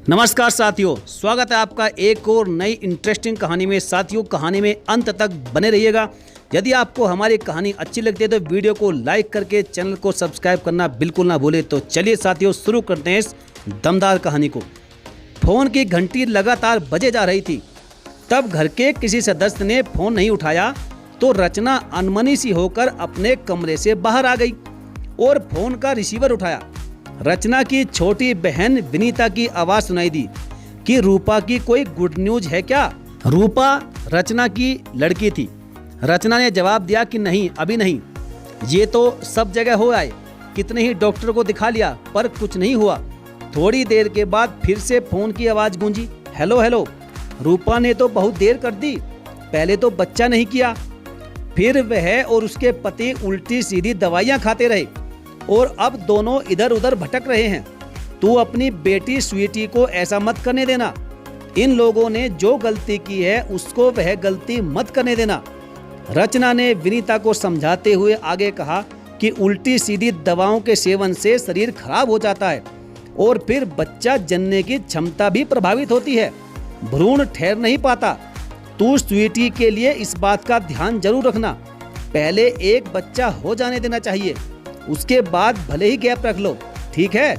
नमस्कार साथियों, स्वागत है आपका एक और नई इंटरेस्टिंग कहानी में। साथियों, कहानी में अंत तक बने रहिएगा। यदि आपको हमारी कहानी अच्छी लगती है तो वीडियो को लाइक करके चैनल को सब्सक्राइब करना बिल्कुल ना भूलें। तो चलिए साथियों, शुरू करते हैं इस दमदार कहानी को। फ़ोन की घंटी लगातार बजे जा रही थी। तब घर के किसी सदस्य ने फ़ोन नहीं उठाया तो रचना अनमनी सी होकर अपने कमरे से बाहर आ गई और फ़ोन का रिसीवर उठाया। रचना की छोटी बहन विनीता की आवाज़ सुनाई दी कि रूपा की कोई गुड न्यूज है क्या। रूपा रचना की लड़की थी। रचना ने जवाब दिया कि नहीं, अभी नहीं। ये तो सब जगह हो आए, कितने ही डॉक्टर को दिखा लिया पर कुछ नहीं हुआ। थोड़ी देर के बाद फिर से फ़ोन की आवाज़ गूंजी, हेलो हेलो। रूपा ने तो बहुत देर कर दी, पहले तो बच्चा नहीं किया। फिर वह और उसके पति उल्टी सीधी दवाइयाँ खाते रहे और अब दोनों इधर उधर भटक रहे हैं। तू अपनी बेटी स्वीटी को ऐसा मत करने देना। इन लोगों ने जो गलती की है उसको वह गलती मत करने देना। रचना ने विनीता को समझाते हुए आगे कहा कि उल्टी सीधी दवाओं के सेवन से शरीर खराब हो जाता है और फिर बच्चा जनने की क्षमता भी प्रभावित होती है, भ्रूण ठहर नहीं पाता। तू स्वीटी के लिए इस बात का ध्यान जरूर रखना। पहले एक बच्चा हो जाने देना चाहिए, उसके बाद भले ही गैप रख लो, ठीक है।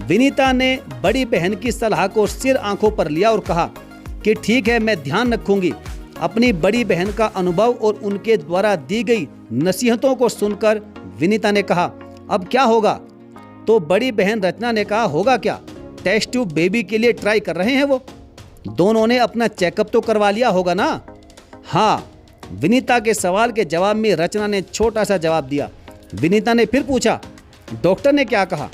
विनीता ने बड़ी बहन की सलाह को सिर आंखों पर लिया और कहा कि ठीक है, मैं ध्यान रखूंगी। अपनी बड़ी बहन का अनुभव और उनके द्वारा दी गई नसीहतों को सुनकर विनीता ने कहा, अब क्या होगा? तो बड़ी बहन रचना ने कहा, होगा क्या, टेस्ट ट्यूब बेबी के लिए ट्राई कर रहे हैं वो। दोनों ने अपना चेकअप तो करवा लिया होगा ना? हाँ। विनीता के सवाल के जवाब में रचना ने छोटा सा जवाब दिया। विनीता ने फिर पूछा, डॉक्टर ने क्या कहा?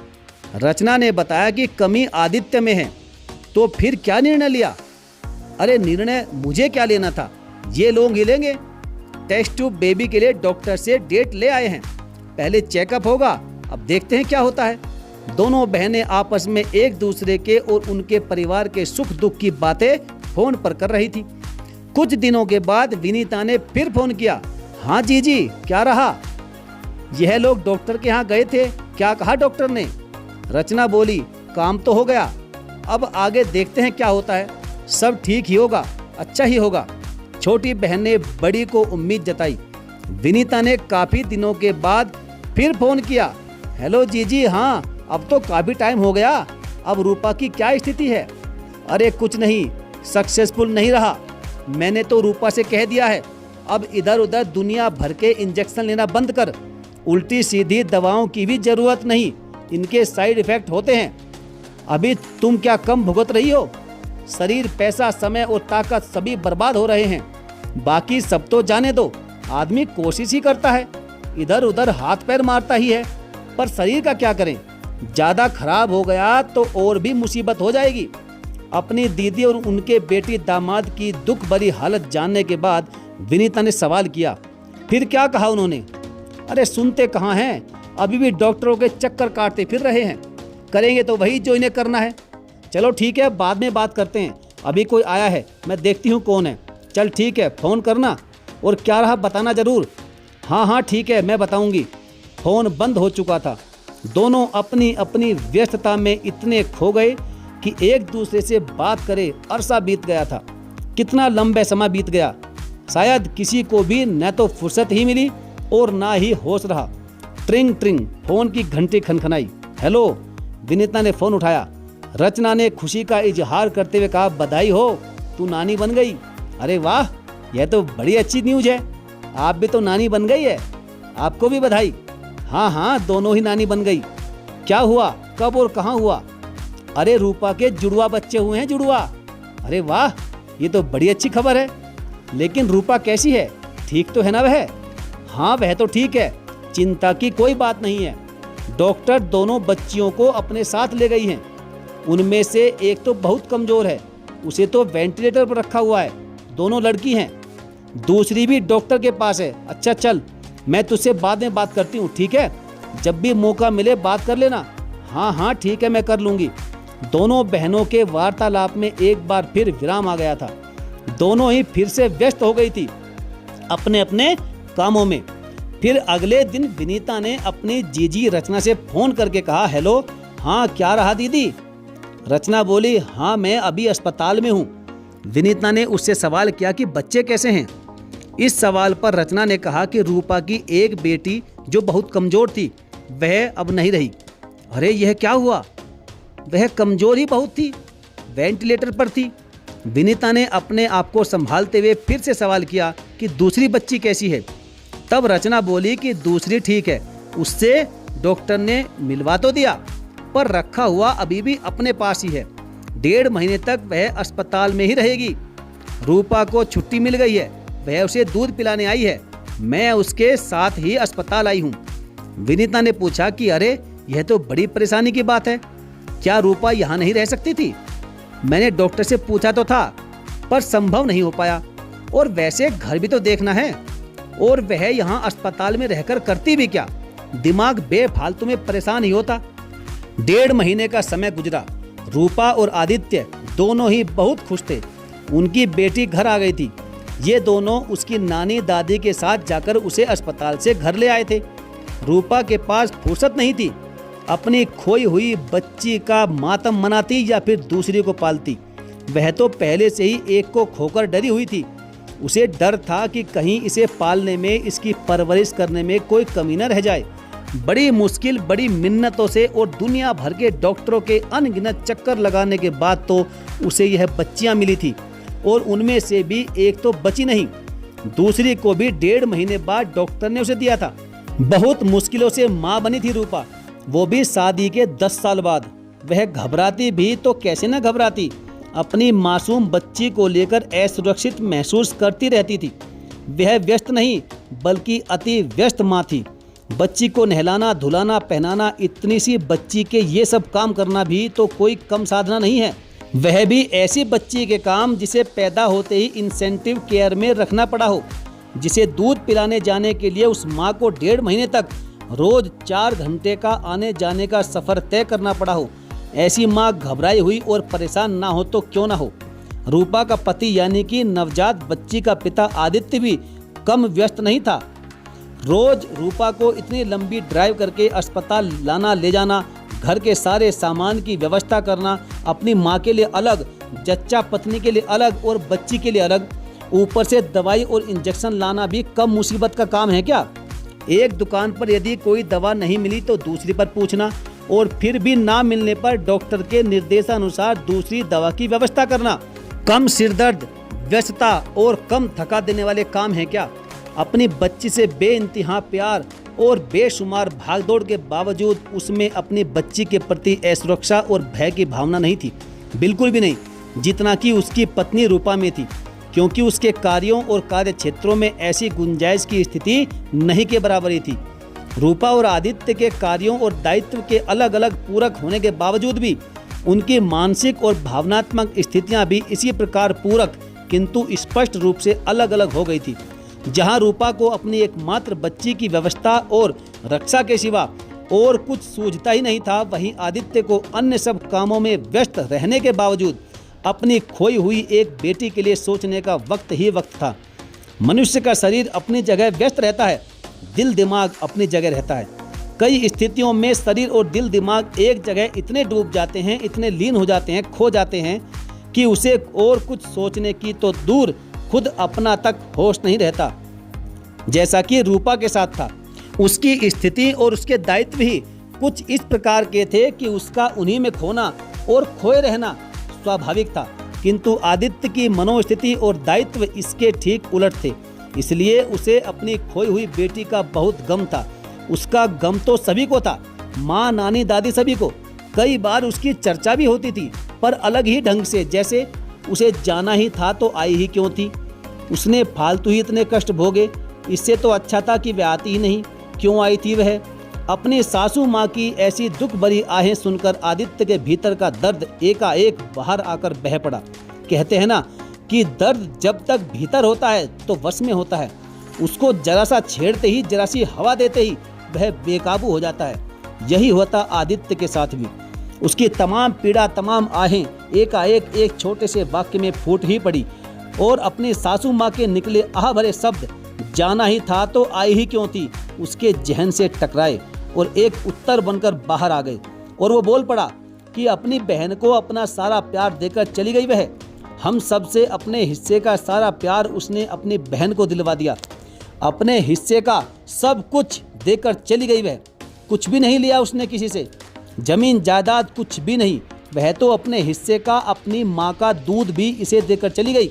रचना ने बताया कि कमी आदित्य में है। तो फिर क्या निर्णय लिया? अरे निर्णय मुझे क्या लेना था, ये लोग ही लेंगे। टेस्ट ट्यूब बेबी के लिए डॉक्टर से डेट ले आए हैं, पहले चेकअप होगा, अब देखते हैं क्या होता है। दोनों बहनें आपस में एक दूसरे के और उनके परिवार के सुख दुख की बातें फोन पर कर रही थी। कुछ दिनों के बाद विनीता ने फिर फोन किया, हाँ जीजी, क्या रहा? यह लोग डॉक्टर के यहाँ गए थे, क्या कहा डॉक्टर ने? रचना बोली, काम तो हो गया, अब आगे देखते हैं क्या होता है। सब ठीक ही होगा, अच्छा ही होगा। छोटी बहन ने बड़ी को उम्मीद जताई। विनीता ने काफी दिनों के बाद फिर फोन किया, हेलो जीजी, हाँ अब तो काफी टाइम हो गया, अब रूपा की क्या स्थिति है? अरे कुछ नहीं, सक्सेसफुल नहीं रहा। मैंने तो रूपा से कह दिया है, अब इधर उधर दुनिया भर के इंजेक्शन लेना बंद कर। उल्टी सीधी दवाओं की भी जरूरत नहीं, इनके साइड इफेक्ट होते हैं। अभी तुम क्या कम भुगत रही हो? शरीर, पैसा, समय और ताकत सभी बर्बाद हो रहे हैं। बाकी सब तो जाने दो, आदमी कोशिश ही करता है, इधर उधर हाथ पैर मारता ही है, पर शरीर का क्या करें? ज्यादा खराब हो गया तो और भी मुसीबत हो जाएगी। अपनी दीदी और उनके बेटी दामाद की दुख भरी हालत जानने के बाद विनीता ने सवाल किया, फिर क्या कहा उन्होंने? अरे सुनते कहाँ हैं, अभी भी डॉक्टरों के चक्कर काटते फिर रहे हैं। करेंगे तो वही जो इन्हें करना है। चलो ठीक है, बाद में बात करते हैं, अभी कोई आया है, मैं देखती हूँ कौन है। चल ठीक है, फ़ोन करना और क्या रहा बताना ज़रूर। हाँ हाँ ठीक है, मैं बताऊँगी। फ़ोन बंद हो चुका था। दोनों अपनी अपनी व्यस्तता में इतने खो गए कि एक दूसरे से बात करे अरसा बीत गया था। कितना लंबा समय बीत गया, शायद किसी को भी न तो फुर्सत ही मिली और ना ही होश रहा। ट्रिंग ट्रिंग, फोन की घंटी खनखनाई। हेलो, विनीता ने फोन उठाया। रचना ने खुशी का इजहार करते हुए कहा, बधाई हो, तू नानी बन गई। अरे वाह, यह तो बड़ी अच्छी न्यूज है, आप भी तो नानी बन गई है, आपको भी बधाई। हाँ हाँ, दोनों ही नानी बन गई। क्या हुआ, कब और कहाँ हुआ? अरे रूपा के जुड़वा बच्चे हुए हैं, जुड़वा। अरे वाह, ये तो बड़ी अच्छी खबर है। लेकिन रूपा कैसी है, ठीक तो है ना वह? हाँ वह तो ठीक है, चिंता की कोई बात नहीं है। डॉक्टर दोनों बच्चियों को अपने साथ ले गई हैं। उनमें से एक तो बहुत कमजोर है, उसे तो वेंटिलेटर पर रखा हुआ है। दोनों लड़की हैं, दूसरी भी डॉक्टर के पास है। अच्छा चल, मैं तुझसे बाद में बात करती हूँ, ठीक है? जब भी मौका मिले बात कर लेना। हाँ हाँ ठीक है, मैं कर लूँगी। दोनों बहनों के वार्तालाप में एक बार फिर विराम आ गया था। दोनों ही फिर से व्यस्त हो गई थी अपने अपने कामों में। फिर अगले दिन विनीता ने अपनी जीजी रचना से फोन करके कहा, हेलो, हाँ क्या रहा दीदी? रचना बोली, हाँ मैं अभी अस्पताल में हूँ। विनीता ने उससे सवाल किया कि बच्चे कैसे हैं। इस सवाल पर रचना ने कहा कि रूपा की एक बेटी जो बहुत कमज़ोर थी वह अब नहीं रही। अरे यह क्या हुआ? वह कमज़ोर ही बहुत थी, वेंटिलेटर पर थी। विनीता ने अपने आप को संभालते हुए फिर से सवाल किया कि दूसरी बच्ची कैसी है। तब रचना बोली कि दूसरी ठीक है, उससे डॉक्टर ने मिलवा तो दिया पर रखा हुआ अभी भी अपने पास ही है। 1.5 महीने तक वह अस्पताल में ही रहेगी। रूपा को छुट्टी मिल गई है, वह उसे दूध पिलाने आई है। मैं उसके साथ ही अस्पताल आई हूँ। विनीता ने पूछा कि अरे यह तो बड़ी परेशानी की बात है, क्या रूपा यहाँ नहीं रह सकती थी? मैंने डॉक्टर से पूछा तो था पर संभव नहीं हो पाया, और वैसे घर भी तो देखना है, और वह यहाँ अस्पताल में रहकर करती भी क्या? दिमाग बेफालतू में परेशान ही होता। 1.5 महीने का समय गुजरा। रूपा और आदित्य दोनों ही बहुत खुश थे। उनकी बेटी घर आ गई थी। ये दोनों उसकी नानी दादी के साथ जाकर उसे अस्पताल से घर ले आए थे। रूपा के पास फुर्सत नहीं थी। अपनी खोई हुई बच्ची का मातम मनाती या फिर दूसरी को पालती। वह तो पहले से ही एक को खोकर डरी हुई थी। उसे डर था कि कहीं इसे पालने में, इसकी परवरिश करने में कोई कमी न रह जाए। बड़ी मुश्किल, बड़ी मिन्नतों से और दुनिया भर के डॉक्टरों के अनगिनत चक्कर लगाने के बाद तो उसे यह बच्चियां मिली थी, और उनमें से भी एक तो बची नहीं, दूसरी को भी 1.5 महीने बाद डॉक्टर ने उसे दिया था। बहुत मुश्किलों से माँ बनी थी रूपा, वो भी शादी के 10 साल बाद। वह घबराती भी तो कैसे न घबराती, अपनी मासूम बच्ची को लेकर असुरक्षित महसूस करती रहती थी। वह व्यस्त नहीं बल्कि अति व्यस्त माँ थी। बच्ची को नहलाना, धुलाना, पहनाना, इतनी सी बच्ची के ये सब काम करना भी तो कोई कम साधना नहीं है। वह भी ऐसी बच्ची के काम जिसे पैदा होते ही इंसेंटिव केयर में रखना पड़ा हो, जिसे दूध पिलाने जाने के लिए उस माँ को 1.5 महीने तक रोज 4 घंटे का आने जाने का सफ़र तय करना पड़ा हो। ऐसी माँ घबराई हुई और परेशान ना हो तो क्यों ना हो। रूपा का पति यानी कि नवजात बच्ची का पिता आदित्य भी कम व्यस्त नहीं था। रोज रूपा को इतनी लंबी ड्राइव करके अस्पताल लाना ले जाना, घर के सारे सामान की व्यवस्था करना, अपनी माँ के लिए अलग, जच्चा पत्नी के लिए अलग और बच्ची के लिए अलग, ऊपर से दवाई और इंजेक्शन लाना भी कम मुसीबत का काम है क्या? एक दुकान पर यदि कोई दवा नहीं मिली तो दूसरी पर पूछना, और फिर भी ना मिलने पर डॉक्टर के निर्देशानुसार दूसरी दवा की व्यवस्था करना। कम सिरदर्द, व्यस्तता और कम थका देने वाले काम है क्या? अपनी बच्ची से बेइंतहा प्यार और बेशुमार भागदौड़ के बावजूद उसमें अपनी बच्ची के प्रति असुरक्षा और भय की भावना नहीं थी, बिल्कुल भी नहीं, जितना कि उसकी पत्नी रूपा में थी, क्योंकि उसके कार्यों और कार्य क्षेत्रों में ऐसी गुंजाइश की स्थिति नहीं के बराबर ही थी। रूपा और आदित्य के कार्यों और दायित्व के अलग अलग पूरक होने के बावजूद भी उनकी मानसिक और भावनात्मक स्थितियां भी इसी प्रकार पूरक किंतु स्पष्ट रूप से अलग अलग हो गई थी। जहां रूपा को अपनी एकमात्र बच्ची की व्यवस्था और रक्षा के सिवा और कुछ सूझता ही नहीं था, वहीं आदित्य को अन्य सब कामों में व्यस्त रहने के बावजूद अपनी खोई हुई एक बेटी के लिए सोचने का वक्त ही वक्त था। मनुष्य का शरीर अपनी जगह व्यस्त रहता है, दिल दिमाग अपनी जगह रहता है। कई स्थितियों में शरीर और दिल दिमाग एक जगह इतने डूब जाते हैं, इतने लीन हो जाते हैं, खो जाते हैं कि उसे और कुछ सोचने की तो दूर खुद अपना तक होश नहीं रहता। जैसा कि रूपा के साथ था, उसकी स्थिति और उसके दायित्व ही कुछ इस प्रकार के थे कि उसका उन्हीं में खोना और खोए रहना स्वाभाविक था, किंतु आदित्य की मनोस्थिति और दायित्व इसके ठीक उलट थे। इसलिए उसे अपनी खोई हुई बेटी का बहुत गम था। उसका गम तो सभी को था, माँ, नानी, दादी, सभी को। कई बार उसकी चर्चा भी होती थी, पर अलग ही ढंग से, जैसे उसे जाना ही था तो आई ही क्यों थी, उसने फालतू ही इतने कष्ट भोगे, इससे तो अच्छा था कि वह आती ही नहीं, क्यों आई थी वह। अपनी सासू माँ की ऐसी दुख भरी आहें सुनकर आदित्य के भीतर का दर्द एकाएक बाहर आकर बह पड़ा। कहते हैं ना कि दर्द जब तक भीतर होता है तो वश में होता है, उसको जरा सा छेड़ते ही, जरा सी हवा देते ही वह बेकाबू हो जाता है। यही होता आदित्य के साथ भी। उसकी तमाम पीड़ा, तमाम आहें एकाएक एक छोटे से वाक्य में फूट ही पड़ी, और अपनी सासू माँ के निकले आह भरे शब्द जाना ही था तो आई ही क्यों थी उसके जहन से टकराए और एक उत्तर बनकर बाहर आ गए। और वो बोल पड़ा, कि अपनी बहन को अपना सारा प्यार देकर चली गई वह। हम सबसे अपने हिस्से का सारा प्यार उसने अपनी बहन को दिलवा दिया। अपने हिस्से का सब कुछ देकर चली गई वह। कुछ भी नहीं लिया उसने किसी से, जमीन जायदाद कुछ भी नहीं। वह तो अपने हिस्से का अपनी माँ का दूध भी इसे देकर चली गई।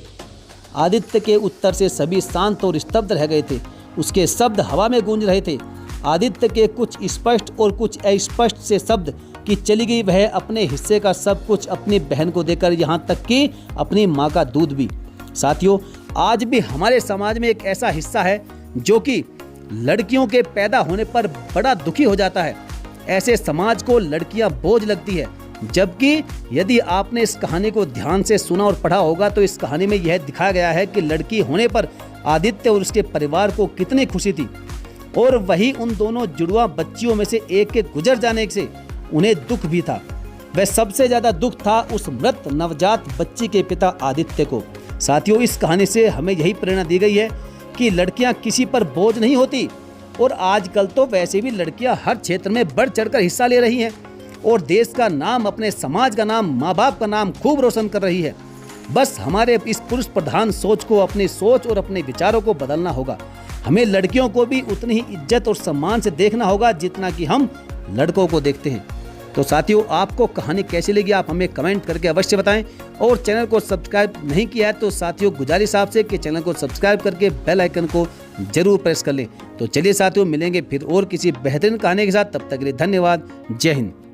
आदित्य के उत्तर से सभी शांत और स्तब्ध रह गए थे। उसके शब्द हवा में गूंज रहे थे। आदित्य के कुछ स्पष्ट और कुछ अस्पष्ट से शब्द कि चली गई वह अपने हिस्से का सब कुछ अपनी बहन को देकर, यहाँ तक कि अपनी माँ का दूध भी। साथियों, आज भी हमारे समाज में एक ऐसा हिस्सा है जो कि लड़कियों के पैदा होने पर बड़ा दुखी हो जाता है। ऐसे समाज को लड़कियां बोझ लगती है, जबकि यदि आपने इस कहानी को ध्यान से सुना और पढ़ा होगा तो इस कहानी में यह दिखाया गया है कि लड़की होने पर आदित्य और उसके परिवार को कितनी खुशी थी, और वही उन दोनों जुड़वा बच्चियों में से एक के गुजर जाने से उन्हें दुख भी था। वह सबसे ज्यादा दुख था उस मृत नवजात बच्ची के पिता आदित्य को। साथियों, इस कहानी से हमें यही प्रेरणा दी गई है कि लड़कियां किसी पर बोझ नहीं होती, और आजकल तो वैसे भी लड़कियां हर क्षेत्र में बढ़ चढ़कर हिस्सा ले रही हैं और देश का नाम, अपने समाज का नाम, माँ बाप का नाम खूब रोशन कर रही है। बस हमारे इस पुरुष प्रधान सोच को, अपनी सोच और अपने विचारों को बदलना होगा। हमें लड़कियों को भी उतनी ही इज्जत और सम्मान से देखना होगा जितना कि हम लड़कों को देखते हैं। तो साथियों, आपको कहानी कैसी लगी आप हमें कमेंट करके अवश्य बताएं, और चैनल को सब्सक्राइब नहीं किया है तो साथियों गुजारिश आपसे कि चैनल को सब्सक्राइब करके बेल आइकन को जरूर प्रेस कर लें। तो चलिए साथियों, मिलेंगे फिर और किसी बेहतरीन कहानी के साथ। तब तक के लिए धन्यवाद। जय हिंद।